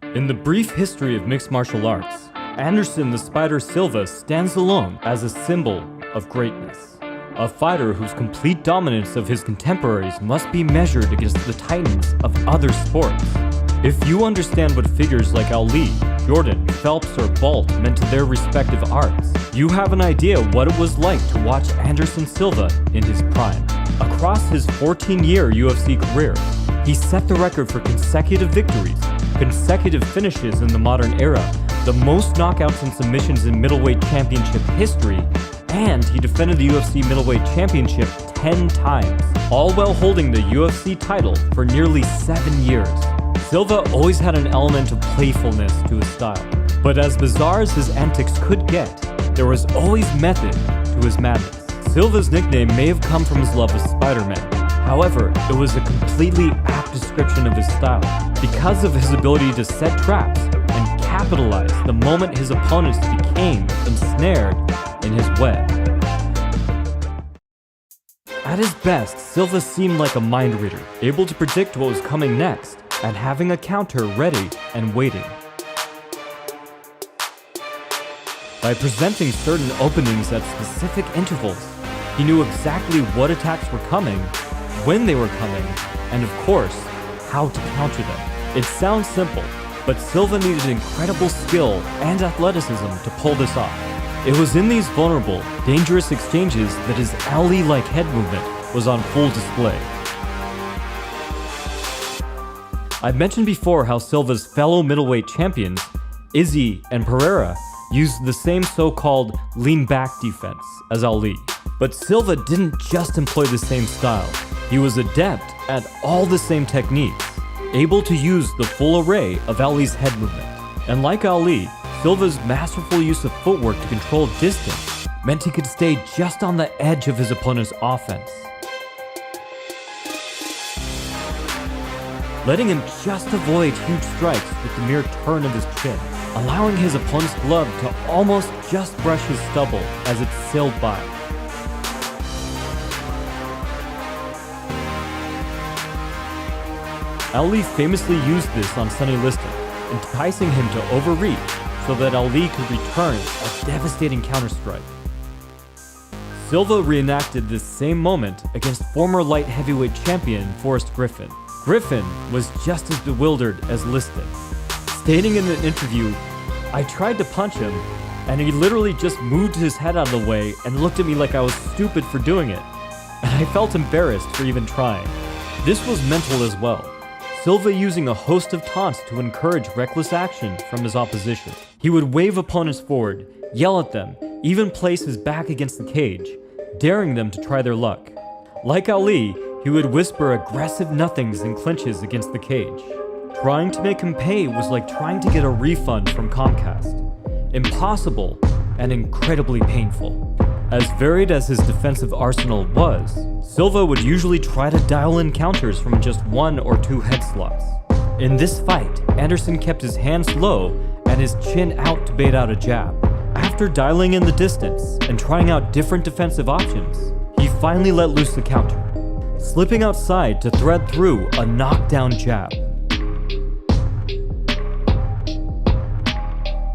In the brief history of mixed martial arts, Anderson the Spider Silva stands alone as a symbol of greatness. A fighter whose complete dominance of his contemporaries must be measured against the titans of other sports. If you understand what figures like Ali, Jordan, Phelps, or Bolt meant to their respective arts, you have an idea what it was like to watch Anderson Silva in his prime. Across his 14-year UFC career, he set the record for consecutive victories, consecutive finishes in the modern era, the most knockouts and submissions in middleweight championship history, and he defended the UFC middleweight championship 10 times, all while holding the UFC title for nearly 7 years. Silva always had an element of playfulness to his style, but as bizarre as his antics could get, there was always method to his madness. Silva's nickname may have come from his love of Spider-Man. However, it was a completely apt description of his style, because of his ability to set traps and capitalize the moment his opponents became ensnared in his web. At his best, Silva seemed like a mind reader, able to predict what was coming next, and having a counter ready and waiting. By presenting certain openings at specific intervals, he knew exactly what attacks were coming, when they were coming, and of course, how to counter them. It sounds simple, but Silva needed incredible skill and athleticism to pull this off. It was in these vulnerable, dangerous exchanges that his Ali-like head movement was on full display. I've mentioned before how Silva's fellow middleweight champions, Izzy and Pereira, used the same so-called lean-back defense as Ali. But Silva didn't just employ the same style. He was adept at all the same techniques, able to use the full array of Ali's head movement. And like Ali, Silva's masterful use of footwork to control distance meant he could stay just on the edge of his opponent's offense, letting him just avoid huge strikes with the mere turn of his chin, allowing his opponent's glove to almost just brush his stubble as it sailed by. Ali famously used this on Sonny Liston, enticing him to overreach so that Ali could return a devastating counterstrike. Silva reenacted this same moment against former light heavyweight champion Forrest Griffin. Griffin was just as bewildered as Liston, stating in an interview, "I tried to punch him, and he literally just moved his head out of the way and looked at me like I was stupid for doing it, and I felt embarrassed for even trying." This was mental as well, Silva using a host of taunts to encourage reckless action from his opposition. He would wave opponents forward, yell at them, even place his back against the cage, daring them to try their luck. Like Ali, he would whisper aggressive nothings and clinches against the cage. Trying to make him pay was like trying to get a refund from Comcast. Impossible and incredibly painful. As varied as his defensive arsenal was, Silva would usually try to dial in counters from just 1 or 2 head slots. In this fight, Anderson kept his hands low and his chin out to bait out a jab. After dialing in the distance and trying out different defensive options, he finally let loose the counter, slipping outside to thread through a knockdown jab.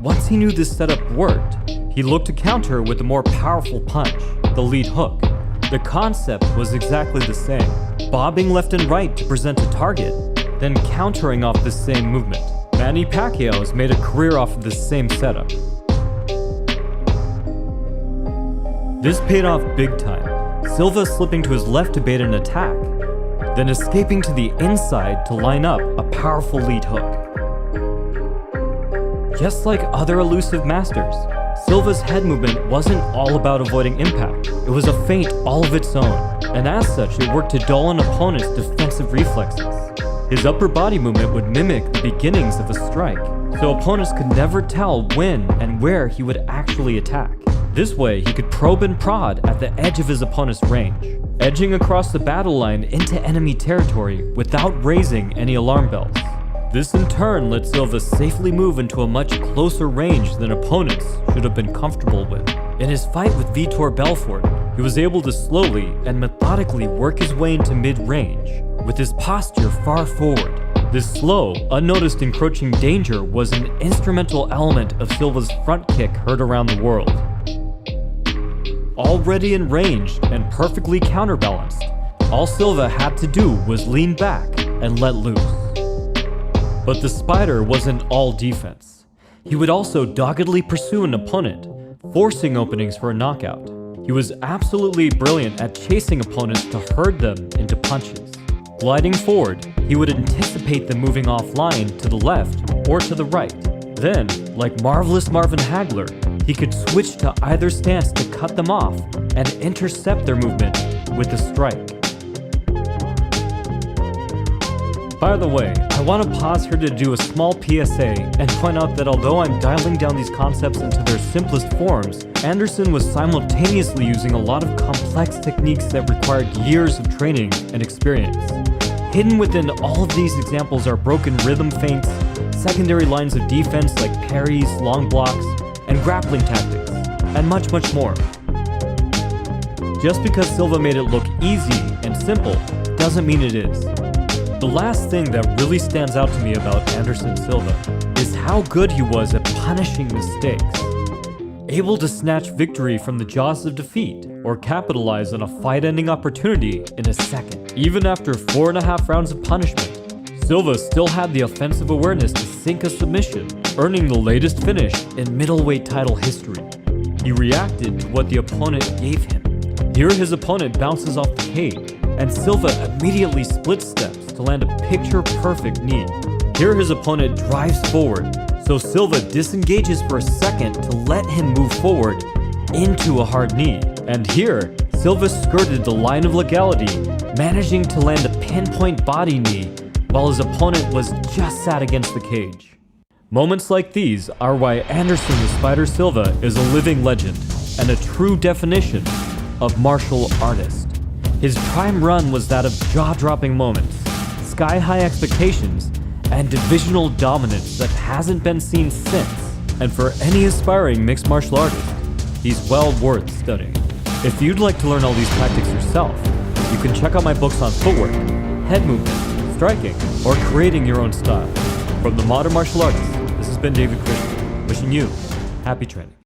Once he knew this setup worked, he looked to counter with a more powerful punch, the lead hook. The concept was exactly the same, bobbing left and right to present a target, then countering off the same movement. Manny Pacquiao has made a career off of this same setup. This paid off big time, Silva slipping to his left to bait an attack, then escaping to the inside to line up a powerful lead hook. Just like other elusive masters, Silva's head movement wasn't all about avoiding impact. It was a feint all of its own, and as such, it worked to dull an opponent's defensive reflexes. His upper body movement would mimic the beginnings of a strike, so opponents could never tell when and where he would actually attack. This way, he could probe and prod at the edge of his opponent's range, edging across the battle line into enemy territory without raising any alarm bells. This in turn let Silva safely move into a much closer range than opponents should have been comfortable with. In his fight with Vitor Belfort, he was able to slowly and methodically work his way into mid-range, with his posture far forward, This slow, unnoticed encroaching danger was an instrumental element of Silva's front kick heard around the world. Already in range and perfectly counterbalanced, all Silva had to do was lean back and let loose. But the Spider wasn't all defense. He would also doggedly pursue an opponent, forcing openings for a knockout. He was absolutely brilliant at chasing opponents to herd them into punches. Gliding forward, he would anticipate them moving offline to the left or to the right. Then, like marvelous Marvin Hagler, he could switch to either stance to cut them off and intercept their movement with a strike. By the way, I want to pause here to do a small PSA and point out that although I'm dialing down these concepts into their simplest forms, Anderson was simultaneously using a lot of complex techniques that required years of training and experience. Hidden within all of these examples are broken rhythm feints, secondary lines of defense like parries, long blocks, and grappling tactics, and much more. Just because Silva made it look easy and simple doesn't mean it is. The last thing that really stands out to me about Anderson Silva is how good he was at punishing mistakes. Able to snatch victory from the jaws of defeat or capitalize on a fight-ending opportunity in a second. Even after 4.5 rounds of punishment, Silva still had the offensive awareness to sink a submission, earning the latest finish in middleweight title history. He reacted to what the opponent gave him. Here his opponent bounces off the cage, and Silva immediately splits steps to land a picture-perfect knee. Here his opponent drives forward, so Silva disengages for a second to let him move forward into a hard knee. And here, Silva skirted the line of legality, managing to land a pinpoint body knee while his opponent was just sat against the cage. Moments like these are why Anderson the Spider Silva is a living legend and a true definition of martial artist. His prime run was that of jaw-dropping moments, sky-high expectations, and divisional dominance that hasn't been seen since. And for any aspiring mixed martial artist, he's well worth studying. If you'd like to learn all these tactics yourself, you can check out my books on footwork, head movement, striking, or creating your own style. From the Modern Martial Artist, this has been David Christian, wishing you happy training.